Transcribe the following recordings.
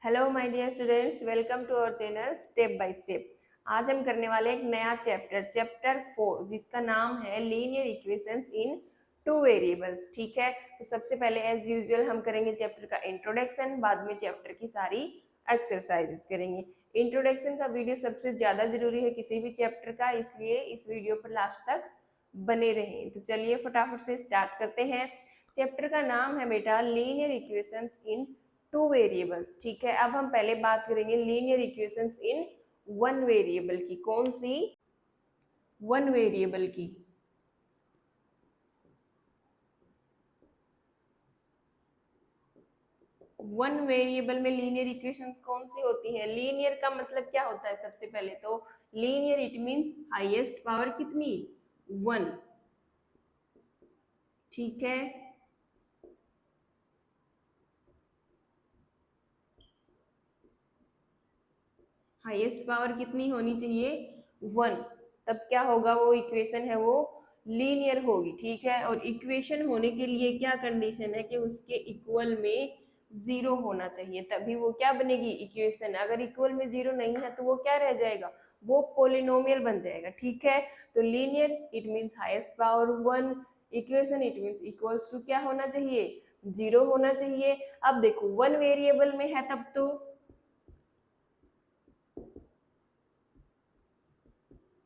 Hello my dear students, welcome to our channel step by step. आज हम करने वाले एक नया चैप्टर 4 जिसका नाम है linear equations in two variables. ठीक है, तो सबसे पहले एज यूजुअल हम करेंगे चैप्टर का इंट्रोडक्शन, बाद में चैप्टर की सारी एक्सरसाइजेस करेंगे। इंट्रोडक्शन का वीडियो सबसे ज्यादा जरूरी है किसी भी चैप्टर का, इसलिए इस वीडियो पर लास्ट तक बने रहें। तो चलिए फटाफट से स्टार्ट करते हैं। चैप्टर का नाम है बेटा linear equations in two variables. ठीक है, अब हम पहले बात करेंगे linear equations in one variable की। कौन सी? वन वेरिएबल की। वन वेरिएबल में लीनियर इक्वेशंस कौन सी होती हैं? लीनियर का मतलब क्या होता है? सबसे पहले तो linear it means highest power कितनी? वन। ठीक है, हाईएस्ट पावर कितनी होनी चाहिए? वन। तब क्या होगा? वो इक्वेशन है वो लीनियर होगी। ठीक है, और इक्वेशन होने के लिए क्या कंडीशन है कि उसके इक्वल में जीरो होना चाहिए, तभी वो क्या बनेगी? इक्वेशन। अगर इक्वल में जीरो नहीं है तो वो क्या रह जाएगा? वो पोलिनोमियल बन जाएगा। ठीक है, तो linear it means highest power one, equation it means equals to क्या होना चाहिए? जीरो होना चाहिए। अब देखो वन वेरिएबल में है तब तो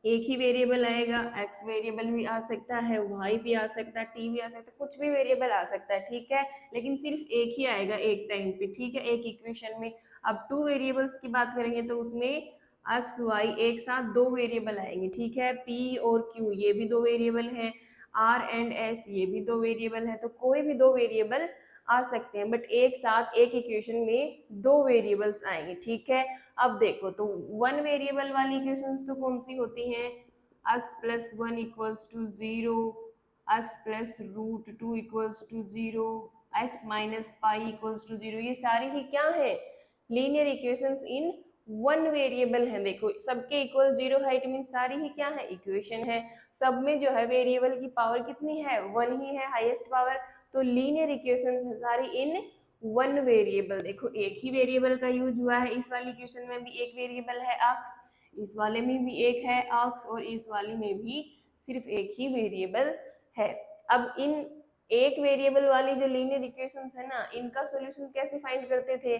एक ही वेरिएबल आएगा। एक्स वेरिएबल भी आ सकता है, वाई भी आ सकता है, टी भी आ सकता है, कुछ भी वेरिएबल आ सकता है। ठीक है, लेकिन सिर्फ एक ही आएगा एक टाइम पे। ठीक है, एक इक्वेशन में। अब टू वेरिएबल्स की बात करेंगे तो उसमें एक्स वाई एक साथ दो वेरिएबल आएंगे। ठीक है, पी और क्यू ये भी दो वेरिएबल हैं, आर एंड एस ये भी दो वेरिएबल हैं। तो कोई भी दो वेरिएबल आ सकते हैं, बट एक साथ एक इक्वेशन में दो वेरिएबल्स आएंगे। ठीक है, अब देखो तो वन वेरिएबल वाली इक्वेशंस तो कौन सी होती हैं? x plus one equals to zero, x plus root two equals to zero, x minus pi equals to zero. ये सारी ही क्या है? Linear equations in one variable है। देखो सबके इक्वल जीरो है, इट मीन सारी ही क्या है? इक्वेशन है। सब में जो है वेरिएबल की पावर कितनी है? वन ही है, हाईएस्ट पावर। तो लीनियर इक्वेशंस है सारी इन वन वेरिएबल। देखो एक ही वेरिएबल का यूज हुआ है। इस वाली इक्वेशन में भी एक वेरिएबल है अक्स, इस वाले में भी एक है अक्स, और इस वाली में भी सिर्फ एक ही वेरिएबल है। अब इन एक वेरिएबल वाली जो लीनियर इक्वेशंस है ना, इनका सॉल्यूशन कैसे फाइंड करते थे?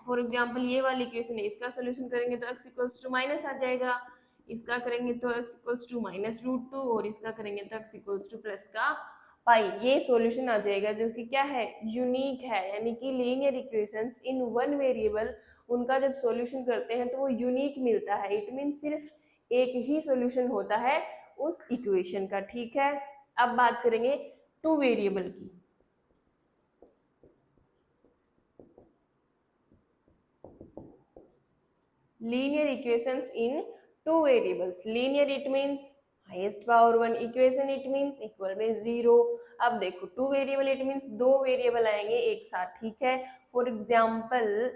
फॉर एग्जांपल ये वाली इक्वेशन है, इसका सॉल्यूशन करेंगे तो x इक्वल्स टू माइनस आ जाएगा, इसका करेंगे तो x equals to minus root two, और इसका करेंगे तो x इक्वल्स टू प्लस का पाई। ये सॉल्यूशन आ जाएगा जो कि क्या है? यूनिक है। यानी कि linear equations in one variable, उनका जब सॉल्यूशन करते हैं तो वो यूनिक मिलता है। इट मीन सिर्फ एक ही सॉल्यूशन होता है उस इक्वेशन का। ठीक है, अब बात करेंगे टू वेरिएबल की। Linear equations in two variables. Linear it means highest power one, equation it means equal में जीरो। अब देखो टू वेरिएबल इट मीन्स दो वेरिएबल आएंगे एक साथ। ठीक है, for example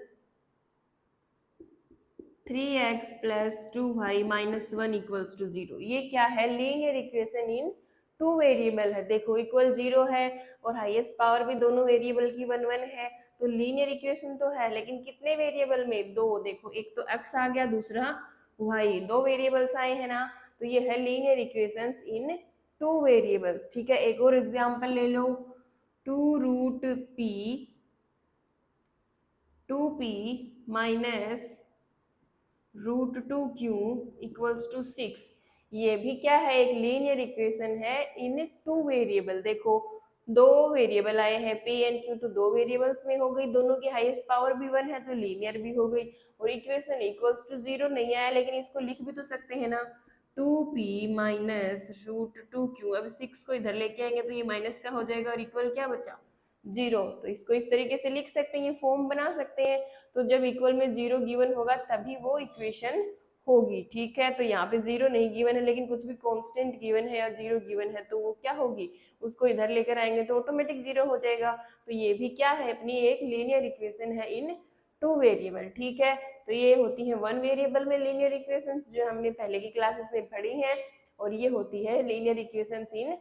3x plus two y minus one equals to zero. ये क्या है? Linear equation in two variable है। देखो इक्वल जीरो है और हाईएस्ट पावर भी दोनों वेरिएबल की वन वन है, तो लीनियर इक्वेशन तो है, लेकिन कितने वेरिएबल में? दो। देखो एक तो x आ गया, दूसरा y, दो वेरिएबल्स आए हैं ना, तो ये है linear equations in two variables. ठीक है, एक और एग्जांपल ले लो, two root p minus root two q equals to six. ये भी क्या है? एक लीनियर इक्वेशन है इन टू वेरिएबल। देखो दो वेरिएबल आए हैं p एंड q, तो दो वेरिएबल्स में हो गई, दोनों की हाईएस्ट पावर भी वन है तो लीनियर भी हो गई। और इक्वेशन इक्वल्स टू जीरो नहीं आया, लेकिन इसको लिख भी तो सकते हैं ना, 2p minus root two q. अब सिक्स को इधर लेके आएंगे तो ये माइनस का हो जाएगा और इक्वल क्या बचा? जीरो। तो इसको इस तरीके से लिख सकते हैं, ये फॉर्म बना सकते हैं। तो जब इक्वल में जीरो गिवन होगा तभी वो इक्वेशन होगी। ठीक है, तो यहाँ पे जीरो नहीं गिवन है, लेकिन कुछ भी कांस्टेंट गिवन है या जीरो गिवन है तो वो क्या होगी? उसको इधर लेकर आएंगे तो ऑटोमेटिक जीरो हो जाएगा। तो ये भी क्या है? अपनी एक लीनियर इक्वेशन है इन टू वेरिएबल। ठीक है, तो ये होती है वन वेरिएबल में लीनियर इक्वेशन जो हमने पहले की क्लासेस में पढ़ी है, और ये होती है linear equation in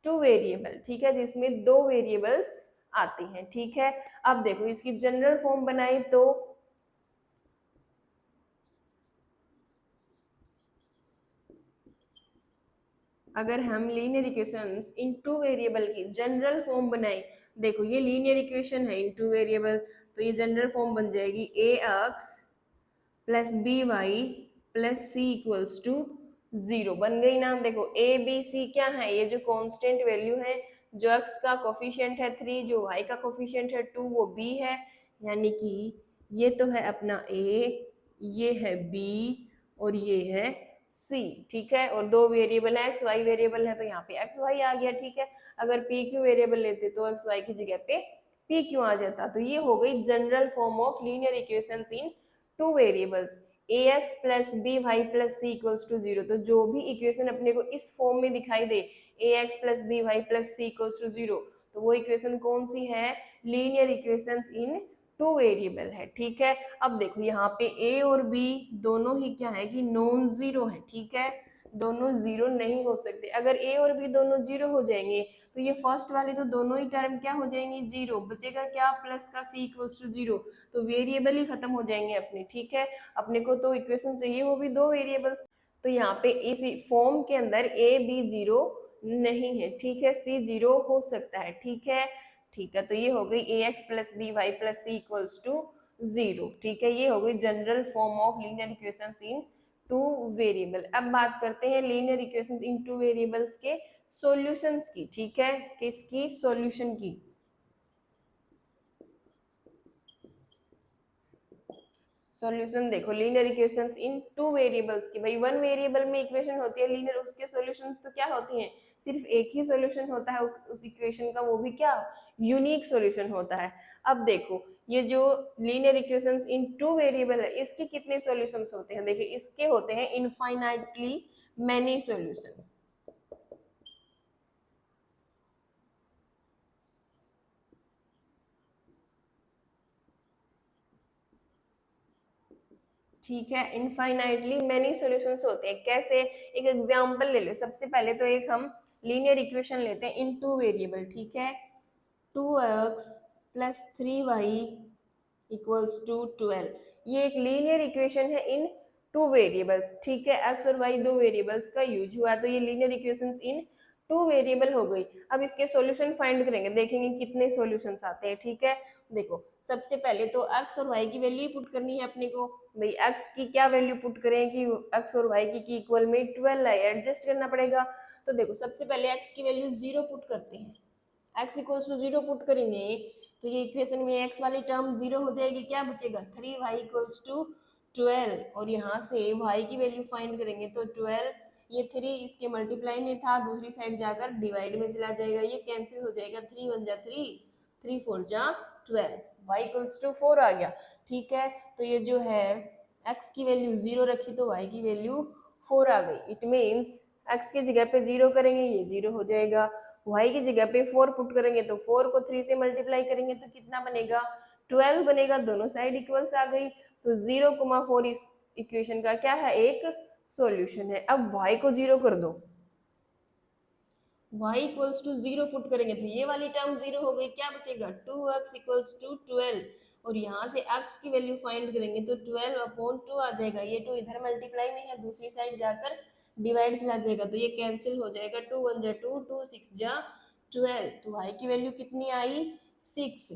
two variable. ठीक है, जिसमें दो वेरिएबल्स आती हैं। ठीक है, अब देखो इसकी जनरल फॉर्म बनाई तो अगर हम linear equations in two variable की जनरल फॉर्म बनाए, देखो ये लीनियर इक्वेशन है इन टू वेरिएबल, तो ये जनरल फॉर्म बन जाएगी a x plus b y plus c equals to 0 बन गई ना। देखो ए बी सी क्या है, ये जो कांस्टेंट वैल्यू है, जो एक्स का कोफिशिएंट है 3, जो वाई का कोफिशिएंट है 2, वो बी है, यानी कि ये तो है अपना ए, ये है बी और ये है सी, ठीक है। और दो वेरिएबल है, एक्स वाई वेरिएबल है, तो यहाँ पे एक्स वाई आ गया, ठीक है। अगर पी क्यू वेरिएबल लेते तो एक्स वाई की जगह पे पी क्यू आ जाता। तो ये हो गई general form of linear equations in two variables, a x plus b y plus c equals to 0। तो जो भी इक्वेशन अपने को इस फॉर्म में दिखाई दे, a x plus b y plus c equals to 0, तो वो इक्वेशन कौन सी है, linear equations in two variable है, ठीक है। अब देखो यहाँ पे ए और बी दोनों ही क्या है कि नॉन जीरो है, ठीक है, दोनों जीरो नहीं हो सकते। अगर ए और बी दोनों जीरो हो जाएंगे तो ये फर्स्ट वाली तो दोनों ही टर्म क्या हो जाएंगी, जीरो, बचेगा क्या, प्लस का सी इक्वल्स टू 0, तो वेरिएबल ही खत्म हो जाएंगे अपने, ठीक है। अपने को तो इक्वेशन चाहिए वो भी दो वेरिएबल्स, तो यहाँ पे इस फॉर्म के अंदर ए बी जीरो नहीं है, ठीक है, सी जीरो हो सकता है, ठीक है। ठीक है, तो ये हो गई a x plus b y plus c equals to 0, ठीक है। ये हो गई general form of linear equations in two variable. अब बात करते हैं linear equations in two variables के सॉल्यूशंस की, ठीक है, किसकी, सॉल्यूशन की। सॉल्यूशन देखो linear equations in two variables की, भाई वन वेरिएबल में इक्वेशन होती है लीनियर, उसके सॉल्यूशंस तो क्या होती हैं, सिर्फ एक ही सॉल्यूशन होता है उस इक्वेशन का, वो भी क्या, यूनिक सॉल्यूशन होता है। अब देखो ये जो linear equations in two variable है, इसके कितने सॉल्यूशंस होते हैं, देखिए इसके होते हैं इनफाइनाइटली मैनी सॉल्यूशन, ठीक है, इनफाइनाइटली मैनी सॉल्यूशंस होते हैं। कैसे, एक एग्जांपल ले लो। सबसे पहले तो एक हम लीनियर इक्वेशन लेते हैं इन टू वेरिएबल, ठीक है, 2x plus 3y equals to 12, ये एक लीनियर इक्वेशन है इन टू वेरिएबल्स, ठीक है। x और y दो वेरिएबल्स का यूज हुआ, तो ये linear equations in two variable हो गई। अब इसके सॉल्यूशन फाइंड करेंगे, देखेंगे कितने सॉल्यूशंस आते हैं, ठीक है। देखो सबसे पहले तो x और y की वैल्यू ही पुट करनी है अपने को, भाई x की क्या वैल्यू पुट करें कि x और y की इक्वल में 12 आए, एडजस्ट करना पड़ेगा। तो देखो सबसे पहले x की वैल्यू 0 पुट करते हैं, x इक्वल्स टू 0 पुट करेंगे तो ये इक्वेशन में x वाली टर्म 0 हो जाएगी, क्या बचेगा, 3y इक्वल्स टू 12, और यहाँ से y की वैल्यू फाइंड करेंगे तो 12, ये 3 इसके मल्टीप्लाई में था, दूसरी साइड जाकर डिवाइड में चला जाएगा, ये कैंसिल हो जाएगा, 3 1 जा 3, 3 4 जा 12, y इक्वल्स टू 4 आ गया, ठीक है। तो ये जो है x की वैल्यू 0 रखी तो y की वैल्यू 4 आ गई, इट मीन्स x की जगह पे 0 करेंगे ये 0 हो जाएगा, y की जगह पे 4 पुट करेंगे तो 4 को 3 से मल्टीप्लाई करेंगे तो कितना बनेगा, 12 बनेगा, दोनों साइड इक्वल्स आ गई, तो 0,4 इस इक्वेशन का क्या है, एक सॉल्यूशन है। अब y को 0 कर दो, y इक्वल्स टू 0 पुट करेंगे तो ये वाली टर्म 0 हो गई, क्या बचेगा, 2x इक्वल्स टू 12, और यहाँ से x की वैल्यू फाइंड करेंगे तो 12/2 आ जाएगा, ये 2 इधर मल्टीप्लाई में है, दूसरी साइड जाकर डिवाइड चला जाएगा, तो ये कैंसिल हो जाएगा, 2 1 जा 2, 2 6 जा 12, तो y की वैल्यू कितनी आई, 6,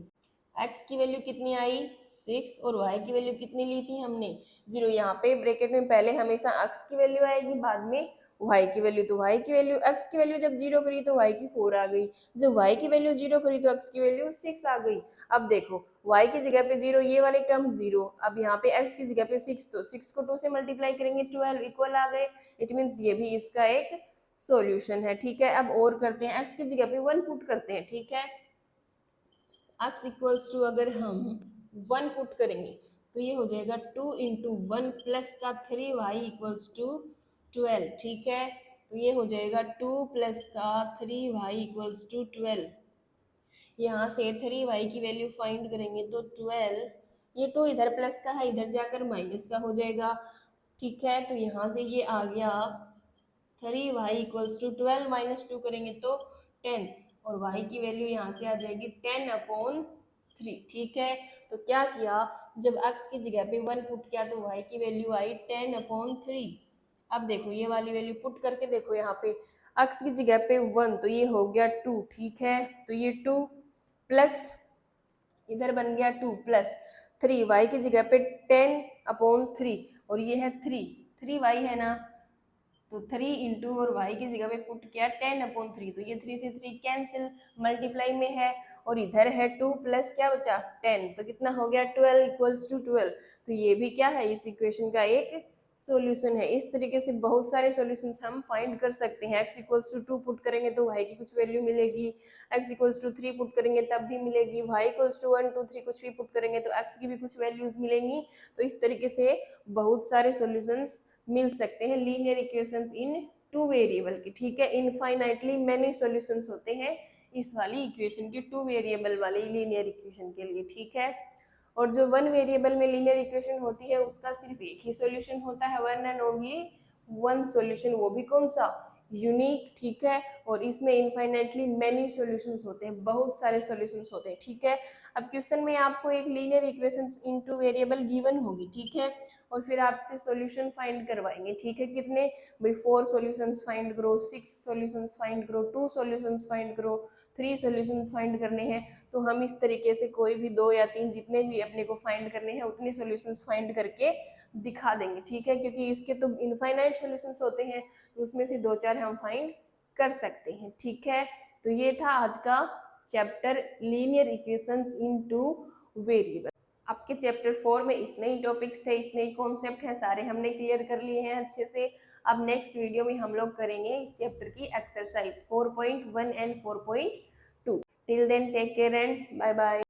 x की वैल्यू कितनी आई, 6, और y की वैल्यू कितनी ली थी हमने, 0। यहाँ पे ब्रैकेट में पहले हमेशा x की वैल्यू आएगी, बाद में y की वैल्यू, तो y की वैल्यू, x की वैल्यू जब 0 करी तो y की 4 आ गई, जब y की वैल्यू 0 करी तो x की वैल्यू 6 आ गई। अब देखो y की जगह पे 0, ये वाली टर्म 0, अब यहाँ पे x की जगह पे 6, तो 6 को 2 से मल्टीप्लाई करेंगे 12 इक्वल आ गए, इट मीन्स ये भी इसका एक सॉल्यूशन है, ठीक है। अब और करते हैं, x की जगह पे 1 पुट करते हैं, ठीक है, x इक्वल्स टू अगर हम 1 पुट करेंगे तो ये हो जाएगा 2 इंटू 1 प्लस का 3y इक्वल्स टू 12, ठीक है। तो ये हो जाएगा 2 प्लस का 3y इक्वल्स टू 12, यहाँ से 3y की वैल्यू फाइंड करेंगे तो 12, ये 2 इधर प्लस का है, इधर जाकर माइनस का हो जाएगा, ठीक है। तो यहाँ से ये आ गया 3y इक्वल्स टू 12 माइनस 2 करेंगे तो 10, और y की वैल्यू यहाँ से आ जाएगी 10/3, ठीक है। तो क्या किया, जब x की जगह पे 1 पुट किया तो y की वैल्यू आई 10/3। अब देखो ये वाली वैल्यू पुट करके देखो यहाँ पे, x की जगह पे 1, तो ये हो गया 2, ठीक है। तो ये 2 प्लस इधर बन गया 2 प्लस 3, y की जगह पे 10/3 और ये है 3y है ना, तो 3 इंटू और y की जगह पे पुट किया 10/3, तो ये 3 से 3 कैंसिल, मल्टीप्लाई में है, और इधर है 2 प्लस क्या बचा 10, तो कितना हो गया 12 इक्वल्स टू 12। तो ये भी क्या है, इस इक्वेशन का एक सॉल्यूशन है। इस तरीके से बहुत सारे सॉल्यूशंस हम फाइंड कर सकते हैं। x इक्वल्स टू 2 पुट करेंगे तो y की कुछ वैल्यू मिलेगी, x इक्वल्स टू 3 पुट करेंगे तब भी मिलेगी, y इक्वल्स टू 1 2 3 कुछ भी पुट करेंगे तो x की भी कुछ वैल्यूज मिलेंगी। तो इस तरीके से बहुत सारे सॉल्यूशंस मिल सकते हैं लीनियर इक्वेशंस इन 2 वेरिएबल की, ठीक है। इनफाइनाइटली मैनी सॉल्यूशंस होते हैं इस वाली इक्वेशन की, 2 वेरिएबल वाली लीनियर इक्वेशन के लिए, ठीक है। और जो 1 वेरिएबल में लीनियर इक्वेशन होती है उसका सिर्फ एक ही सॉल्यूशन होता है, one and only one solution, वो भी कौन सा, यूनिक, ठीक है। और इसमें इनफाइनाइटली मैनी सॉल्यूशंस होते हैं, बहुत सारे सॉल्यूशंस होते हैं, ठीक है। अब क्वेश्चन में आपको एक लीनियर इक्वेशन इन 2 वेरिएबल गिवन होगी, ठीक है, और फिर आपसे सॉल्यूशन फाइंड करवाएंगे, ठीक है। कितने भाई, 4 सॉल्यूशंस फाइंड करो, 6 सॉल्यूशंस फाइंड करो, 2 सॉल्यूशंस फाइंड करो, 3 सॉल्यूशंस फाइंड करने हैं। तो हम इस तरीके से कोई भी 2 या 3 जितने भी अपने को फाइंड करने हैं उतने सॉल्यूशंस फाइंड करके दिखा देंगे, ठीक है, क्योंकि इसके तो इनफाइनाइट सॉल्यूशंस होते हैं, तो उसमें से 2-4 हम फाइंड कर सकते हैं, ठीक है। तो ये था आज का चैप्टर लीनियर इक्वेशंस इन 2 वेरिएबल। आपके चैप्टर 4 में इतने ही टॉपिक्स थे, इतने ही कॉन्सेप्ट हैं, सारे हमने क्लियर कर लिए हैं अच्छे से। अब नेक्स्ट वीडियो में हम लोग करेंगे इस चैप्टर की exercise 4.1 and 4.2। Till then take care and bye bye.